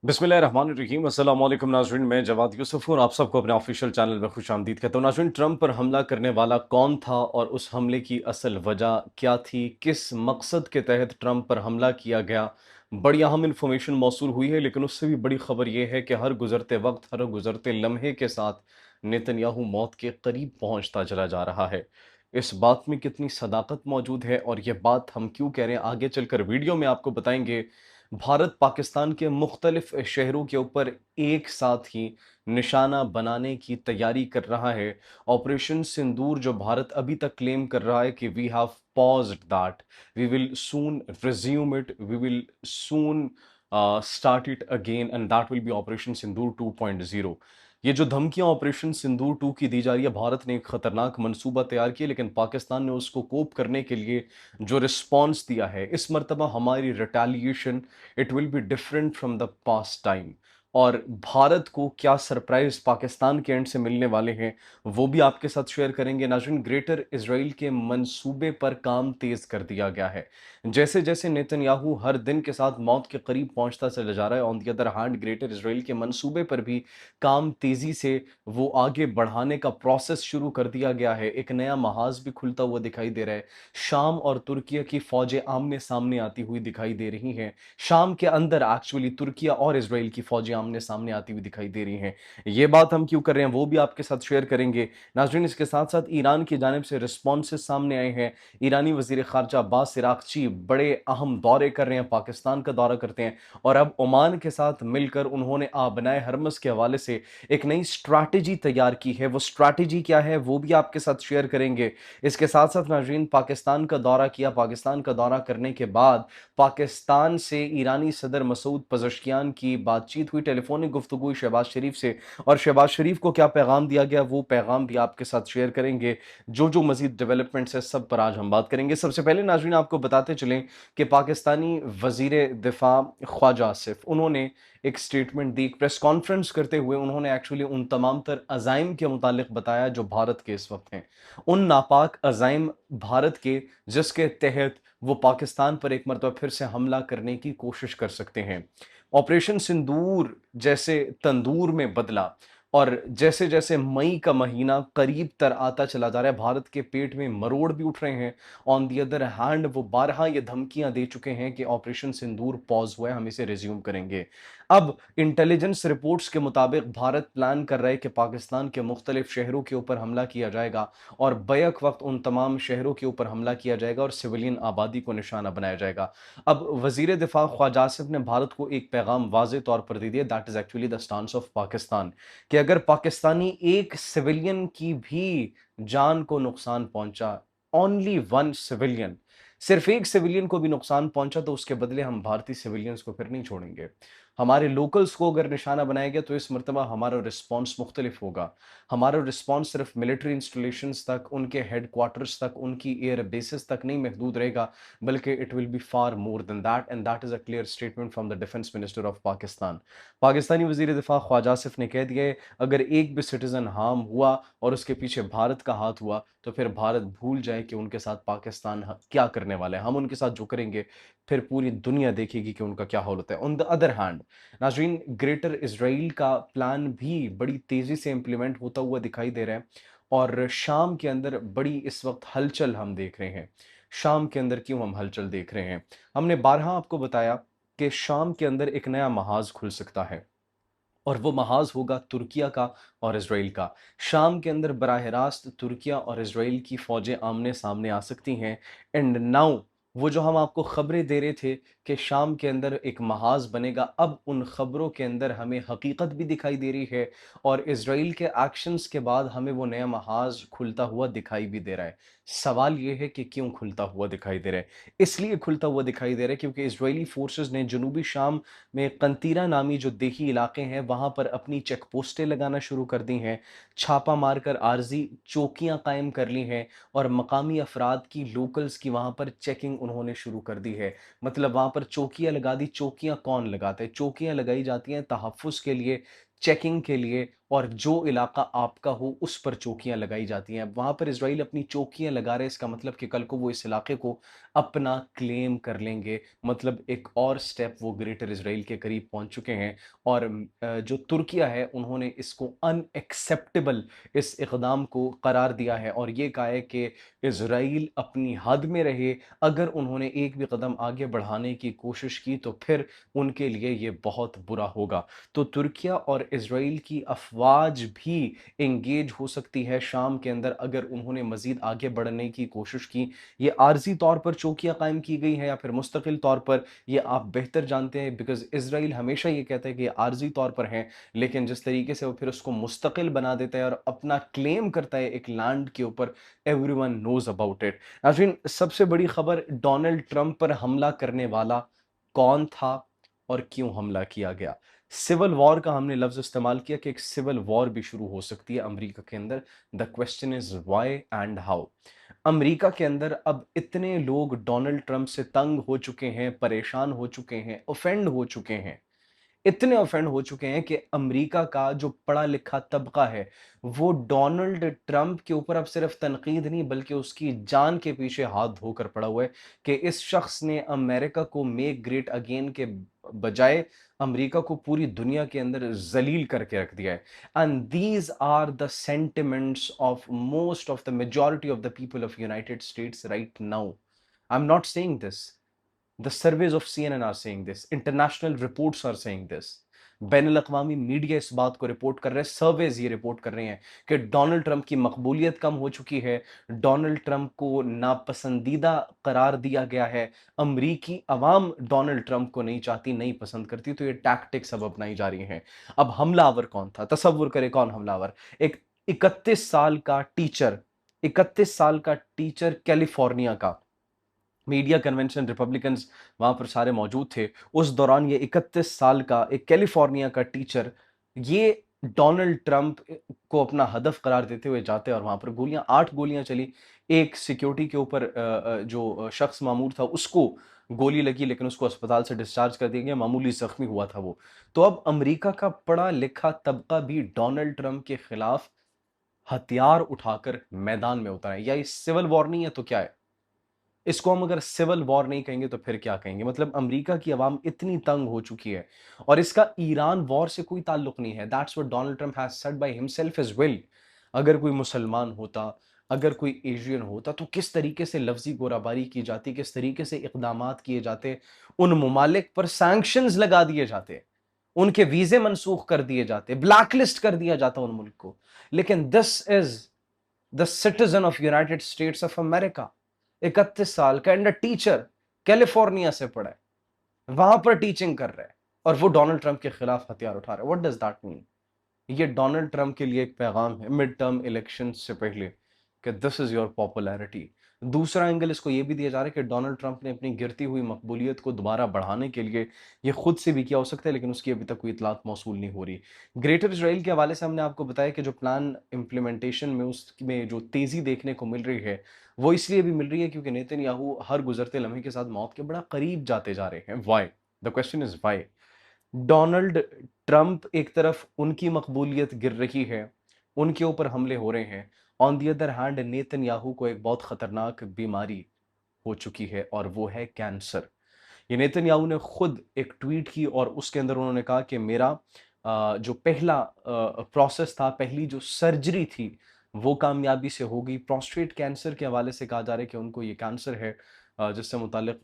बिस्मिल्लाहिर्रहमानिर्रहीम अस्सलाम वालेकुम नाज़रीन, मैं जवाद यूसुफ हूँ और आप सबको अपने ऑफिशियल चैनल में खुशामदीद कहता हूँ। नाज़रीन, ट्रंप पर हमला करने वाला कौन था और उस हमले की असल वजह क्या थी? किस मकसद के तहत ट्रंप पर हमला किया गया? बड़ी अहम इन्फॉर्मेशन मौसूल हुई है, लेकिन उससे भी बड़ी खबर यह है कि हर गुजरते वक्त, हर गुजरते लम्हे के साथ नेतन्याहू मौत के करीब पहुंचता चला जा रहा है। इस बात में कितनी सदाकत मौजूद है और यह बात हम क्यों कह रहे हैं, आगे चलकर वीडियो में आपको बताएंगे। भारत पाकिस्तान के मुख्तलिफ शहरों के ऊपर एक साथ ही निशाना बनाने की तैयारी कर रहा है। ऑपरेशन सिंदूर जो भारत अभी तक क्लेम कर रहा है कि we have paused that, we will soon resume it, we will soon start it again and that will be operation Sindoor 2.0। ये जो धमकियां ऑपरेशन सिंदूर 2 की दी जा रही है, भारत ने एक खतरनाक मंसूबा तैयार किया, लेकिन पाकिस्तान ने उसको कोप करने के लिए जो रिस्पॉन्स दिया है, इस मर्तबा हमारी retaliation it will be different from the past time. और भारत को क्या सरप्राइज पाकिस्तान के एंड से मिलने वाले हैं, वो भी आपके साथ शेयर करेंगे। नाज़रीन, ग्रेटर इजराइल के मंसूबे पर काम तेज कर दिया गया है। जैसे जैसे नेतन्याहू हर दिन के साथ मौत के करीब पहुंचता चला जा रहा है, on the other hand greater Israel के मंसूबे पर भी काम तेजी से वो आगे बढ़ाने का प्रोसेस शुरू कर दिया गया है। एक नया महाज भी खुलता हुआ दिखाई दे रहा है। शाम और तुर्की की फौजें आमने सामने आती हुई दिखाई दे रही हैं। शाम के अंदर एक्चुअली तुर्की और इसराइल की फौजें आमने सामने आती हुई दिखाई दे रही हैं। ये बात हम क्यों कर रहे हैं, वो भी आपके साथ शेयर करेंगे। नाज़रीन, इसके साथ साथ ईरान की जानिब से रिस्पॉन्सेस सामने आए हैं। ईरानी वजीर खारजा अब्बास इराक्ची बड़े अहम दौरे कर रहे हैं, पाकिस्तान का दौरा करते हैं और अब ओमान के साथ मिलकर उन्होंने आबनाए हरमस के हवाले से एक नई स्ट्रैटेजी तैयार की है। वो स्ट्रैटेजी क्या है, वो भी आपके साथ शेयर करेंगे। इसके साथ साथ नाज़रीन, पाकिस्तान का दौरा किया, पाकिस्तान का दौरा करने के बाद पाकिस्तान से ईरानी सदर मसूद पज़ेश्कियान की बातचीत हुई, टेलीफोनिक गुफ्तगू हुई शहबाज शरीफ से, और शहबाज शरीफ को क्या पैगाम दिया गया, वो पैगाम भी आपके साथ शेयर करेंगे। जो जो मजीद डेवलपमेंट्स है, सब पर आज हम बात करेंगे। सबसे पहले नाज़रीन, आपको बताते चलें कि पाकिस्तानी वजीर दिफा ख्वाजा आसिफ, उन्होंने एक स्टेटमेंट दी, एक प्रेस कॉन्फ्रेंस करते हुए उन्होंने एक्चुअली उन तमाम तर अज़ाइम के मुतालिक बताया जो भारत के इस वक्त हैं, उन नापाक अज़ाइम भारत के, जिसके तहत वो पाकिस्तान पर एक मरतबा फिर से हमला करने की कोशिश कर सकते हैं। ऑपरेशन सिंदूर जैसे तंदूर में बदला और जैसे जैसे मई का महीना करीब तर आता चला जा रहा है, भारत के पेट में मरोड़ भी उठ रहे हैं। ऑन दी अदर हैंड वो बारहा ये धमकियां दे चुके हैं कि ऑपरेशन सिंदूर पॉज हुआ है, हम इसे रिज्यूम करेंगे। अब इंटेलिजेंस रिपोर्ट्स के मुताबिक भारत प्लान कर रहा है कि पाकिस्तान के मुख्तलिफ शहरों के ऊपर हमला किया जाएगा और बैक वक्त उन तमाम शहरों के ऊपर हमला किया जाएगा और सिविलियन आबादी को निशाना बनाया जाएगा। अब वजीर दिफा ख्वाजा आसिफ ने भारत को एक पैगाम वाज़े तौर पर दे दिया, that is actually the stance of Pakistan, कि अगर पाकिस्तानी एक सिविलियन की भी जान को नुकसान पहुंचा, ओनली वन सिविलियन, सिर्फ एक सिविलियन को भी नुकसान पहुंचा, तो उसके बदले हम भारतीय सिविलियंस को फिर नहीं छोड़ेंगे। हमारे लोकल्स को अगर निशाना बनाया गया तो इस मरतबा हमारा रिस्पॉन्स मुख्तलिफ होगा। हमारा रिस्पॉन्स सिर्फ मिलिट्री इंस्टॉलेशंस तक, उनके हेड क्वार्टर्स तक, उनकी एयर बेसिस तक नहीं महदूद रहेगा, बल्कि it will be far more than that, and that is a clear statement from the defence minister of Pakistan. Pakistani वजीर दिफा ख्वाजा आसिफ ने कह दिया है, अगर एक भी सिटीजन हार्म हुआ और उसके पीछे भारत का हाथ हुआ, तो फिर भारत भूल जाए कि उनके साथ पाकिस्तान क्या करने वाला है। हम उनके साथ जो करेंगे, फिर पूरी दुनिया देखेगी कि उनका क्या हाल होता है। ऑन द अदर हैंड नाजरीन, ग्रेटर इसराइल का प्लान भी बड़ी तेजी से इंप्लीमेंट होता हुआ दिखाई दे रहा है और शाम के अंदर बड़ी इस वक्त हलचल हम देख रहे हैं। शाम के अंदर क्यों हम हलचल देख रहे हैं, हमने बारहा आपको बताया कि शाम के अंदर एक नया महाज खुल सकता है और वो महाज होगा तुर्किया का और इसराइल का। शाम के अंदर बराह रास्त तुर्किया और इसराइल की फौजें आमने सामने आ सकती हैं। एंड नाउ वो जो हम आपको खबरें दे रहे थे कि शाम के अंदर एक महाज बनेगा, अब उन खबरों के अंदर हमें हकीकत भी दिखाई दे रही है और इसराइल के एक्शंस के बाद हमें वो नया महाज खुलता हुआ दिखाई भी दे रहा है। सवाल ये है कि क्यों खुलता हुआ दिखाई दे रहा है? इसलिए खुलता हुआ दिखाई दे रहा है क्योंकि इसराइली फोर्सेस ने जनूबी शाम में कंतीरा नामी जो देही इलाके हैं, वहां पर अपनी चेक पोस्टें लगाना शुरू कर दी हैं, छापा मारकर आर्जी चौकियां कायम कर ली हैं और मकामी अफराद की, लोकल्स की वहां पर चेकिंग उन्होंने शुरू कर दी है। मतलब वहां पर चौकियां लगा दी। चौकियां कौन लगाते हैं? चौकियां लगाई जाती हैं तहफ़्फ़ुज़ के लिए, चेकिंग के लिए, और जो इलाका आपका हो उस पर चौकियां लगाई जाती हैं। वहां पर इसराइल अपनी चौकियां लगा रहे हैं, इसका मतलब कि कल को वो इस इलाके को अपना क्लेम कर लेंगे। मतलब एक और स्टेप वो ग्रेटर इसराइल के करीब पहुंच चुके हैं। और जो तुर्किया है उन्होंने इसको अनएक्सेप्टेबल इस इकदाम को करार दिया है और ये कहा है कि इसराइल अपनी हद में रहे। अगर उन्होंने एक भी कदम आगे बढ़ाने की कोशिश की तो फिर उनके लिए ये बहुत बुरा होगा। तो तुर्किया और इसराइल की अफवाज भी एंगेज हो सकती है शाम के अंदर अगर उन्होंने मजीद आगे बढ़ने की कोशिश की। ये आर्जी तौर पर चौकियां कायम की गई हैं या फिर मुस्तकिल तौर पर, ये आप बेहतर जानते हैं, बिकॉज इसराइल हमेशा ये कहता है कि ये आर्जी तौर पर हैं, लेकिन जिस तरीके से वो फिर उसको मुस्तकिल बना देता है और अपना क्लेम करता है एक लैंड के ऊपर, एवरीवन नोज अबाउट इट। नाज़रीन, सबसे बड़ी खबर, डोनाल्ड ट्रंप पर हमला करने वाला कौन था और क्यों हमला किया गया। सिविल वॉर का हमने लफ्ज इस्तेमाल किया कि एक सिविल वॉर भी शुरू हो सकती है अमेरिका के अंदर। The question is why and how. America के अंदर अब इतने लोग डोनाल्ड ट्रंप से तंग हो चुके हैं, परेशान हो चुके हैं, ऑफेंड हो चुके हैं, इतने ऑफेंड हो चुके हैं कि अमेरिका का जो पढ़ा लिखा तबका है वो डोनाल्ड ट्रंप के ऊपर अब सिर्फ तनकीद नहीं बल्कि उसकी जान के पीछे हाथ धोकर पड़ा हुआ है कि इस शख्स ने अमेरिका को मेक ग्रेट अगेन के बजाय अमेरिका को पूरी दुनिया के अंदर जलील करके रख दिया है। And these are the sentiments of most of the majority of the people of United States right now. I am not saying this, the surveys of CNN are saying this, international reports are saying this, बैनुल अक़वामी media इस बात को report कर रहे हैं, surveys ये report कर रहे हैं कि डोनाल्ड ट्रंप की मकबूलियत कम हो चुकी है, डोनाल्ड ट्रंप को नापसंदीदा करार दिया गया है, अमरीकी अवाम डोनाल्ड ट्रंप को नहीं चाहती, नहीं पसंद करती, तो ये टैक्टिक्स अब अपनाई जा रही हैं। अब हमलावर कौन था, तसव्वुर करें कौन हमलावर। एक 31 साल का टीचर कैलिफोर्निया का, मीडिया कन्वेंशन रिपब्लिकन्स वहां पर सारे मौजूद थे, उस दौरान ये 31 साल का एक कैलिफोर्निया का टीचर, ये डोनाल्ड ट्रंप को अपना हदफ करार देते हुए जाते और वहां पर गोलियां, 8 गोलियां चली। एक सिक्योरिटी के ऊपर जो शख्स मामूर था उसको गोली लगी लेकिन उसको अस्पताल से डिस्चार्ज कर दिया गया, मामूली जख्मी हुआ था वो। तो अब अमेरिका का पढ़ा लिखा तबका भी डोनाल्ड ट्रंप के खिलाफ हथियार उठाकर मैदान में उतरा है। या ये सिविल वॉर नहीं है तो क्या है? इसको हम अगर सिविल वॉर नहीं कहेंगे तो फिर क्या कहेंगे? मतलब अमेरिका की आवाम इतनी तंग हो चुकी है और इसका ईरान वॉर से कोई ताल्लुक नहीं है। That's what Donald Trump has said by himself as well. अगर कोई मुसलमान होता, अगर कोई एशियन होता तो किस तरीके से लफ्जी गोराबारी की जाती, किस तरीके से इकदामात किए जाते, उन ममालिक पर सैंक्शंस लगा दिए जाते, उनके वीजे मनसूख कर दिए जाते, ब्लैकलिस्ट कर दिया जाता उन मुल्क को। लेकिन this is the citizen of United states of America, 31 साल का एंड टीचर, कैलिफोर्निया से पढ़ा है, वहां पर टीचिंग कर रहा है और वो डोनाल्ड ट्रंप के खिलाफ हथियार उठा रहा है। What does that mean? ये डोनाल्ड ट्रंप के लिए एक पैगाम है मिड टर्म इलेक्शन से पहले कि दिस इज योर पॉपुलैरिटी। दूसरा एंगल इसको ये भी दिया जा रहा है कि डोनाल्ड ट्रंप ने अपनी गिरती हुई मकबूलियत को दोबारा बढ़ाने के लिए ये खुद से भी किया हो सकता है, लेकिन उसकी अभी तक कोई इतलात मौसूल नहीं हो रही। ग्रेटर इसराइल के हवाले से हमने आपको बताया कि जो प्लान इम्प्लीमेंटेशन में उसमें जो तेजी देखने को मिल रही है वो इसलिए भी मिल रही है क्योंकि नेतन्याहू हर गुजरते लम्हे के साथ मौत के बड़ा करीब जाते जा रहे हैं। Why? The question is why. Donald Trump एक तरफ उनकी मकबूलियत गिर रही है, उनके ऊपर हमले हो रहे हैं, on the other hand Netanyahu को एक बहुत खतरनाक बीमारी हो चुकी है और वो है कैंसर। ये नेतन्याहू ने खुद एक ट्वीट की और उसके अंदर उन्होंने कहा कि मेरा जो पहला प्रोसेस था, पहली जो सर्जरी थी वो कामयाबी से हो गई। प्रोस्टेट कैंसर के हवाले से कहा जा रहा है कि उनको ये कैंसर है, जिससे मुतालिक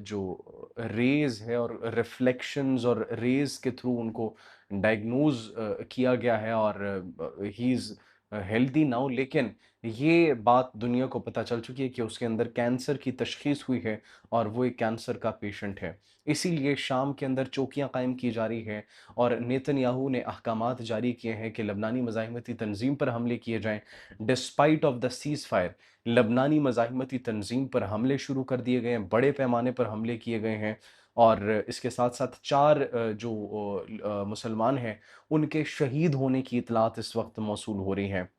जो रेज है और रिफ्लेक्शंस और रेज के थ्रू उनको डायग्नोज किया गया है और ही इज़ हेल्दी नाउ। लेकिन ये बात दुनिया को पता चल चुकी है कि उसके अंदर कैंसर की तशखीस हुई है और वो एक कैंसर का पेशेंट है। इसीलिए शाम के अंदर चौकियां कायम की जा रही हैं और नेतन्याहू ने अहकामात जारी किए हैं कि लबनानी मज़ाहिमती तंजीम पर हमले किए जाएं। Despite of the cease fire, लबनानी मज़ाहिमती तंजीम पर हमले शुरू कर दिए गए हैं, बड़े पैमाने पर हमले किए गए हैं और इसके साथ साथ 4 जो मुसलमान हैं उनके शहीद होने की इतलात इस वक्त मौसूल हो रही हैं।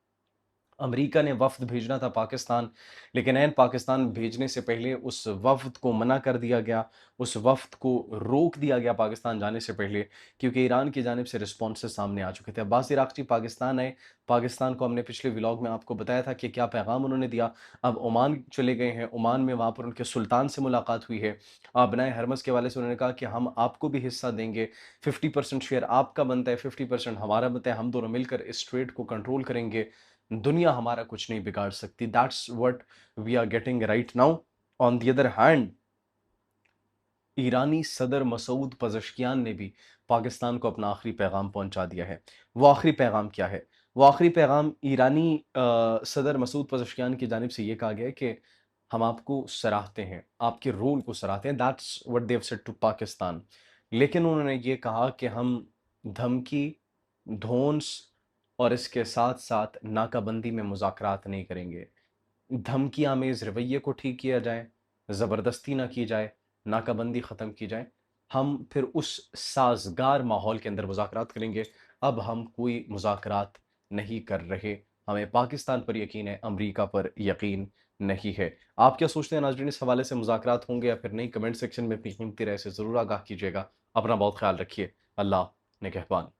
अमेरिका ने वफ़्द भेजना था पाकिस्तान, लेकिन ऐन पाकिस्तान भेजने से पहले उस वफ़्द को मना कर दिया गया, उस वफ़्द को रोक दिया गया पाकिस्तान जाने से पहले, क्योंकि ईरान की जानिब से रिस्पॉन्सेज़ सामने आ चुके थे। अब्बास इराक़ची पाकिस्तान आए, पाकिस्तान को हमने पिछले व्लॉग में आपको बताया था कि क्या पैगाम उन्होंने दिया। अब ओमान चले गए हैं, ओमान में वहाँ पर उनके सुल्तान से मुलाकात हुई है। बनाए हरमज़ के हवाले से उन्होंने कहा कि हम आपको भी हिस्सा देंगे, 50% शेयर आपका बनता है, 50% हमारा बनता है, हम दोनों मिलकर इस ट्रेड को कंट्रोल करेंगे। दुनिया हमारा कुछ नहीं बिगाड़ सकती। That's what we are getting right now. On the other hand, ईरानी सदर मसूद पज़ेश्कियान ने भी पाकिस्तान को अपना आखिरी पैगाम पहुंचा दिया है। वो आखिरी पैगाम क्या है? वो आखिरी पैगाम ईरानी सदर मसूद पज़ेश्कियान की जानिब से ये कहा गया है कि हम आपको सराहते हैं, आपके रोल को सराहते हैं। That's what they have said to Pakistan. लेकिन उन्होंने ये कहा कि हम धमकी, धौंस और इसके साथ-साथ नाकाबंदी में मुज़ाकरात नहीं करेंगे। धमकी आमेज़ रवैये को ठीक किया जाए, ज़बरदस्ती ना की जाए, नाकाबंदी ख़त्म की जाए। हम फिर उस साज़गार माहौल के अंदर मुज़ाकरात करेंगे। अब हम कोई मुज़ाकरात नहीं कर रहे। हमें पाकिस्तान पर यकीन है, अमरीका पर यकीन नहीं है। आप क्या सोचते हैं नाज़रीन, इस हवाले से मुज़ाकरात होंगे या फिर नहीं? कमेंट सेक्शन में अपनी कीमती राय से ज़रूर आगाह कीजिएगा। अपना बहुत ख़्याल रखिए। अल्लाह निगहबान।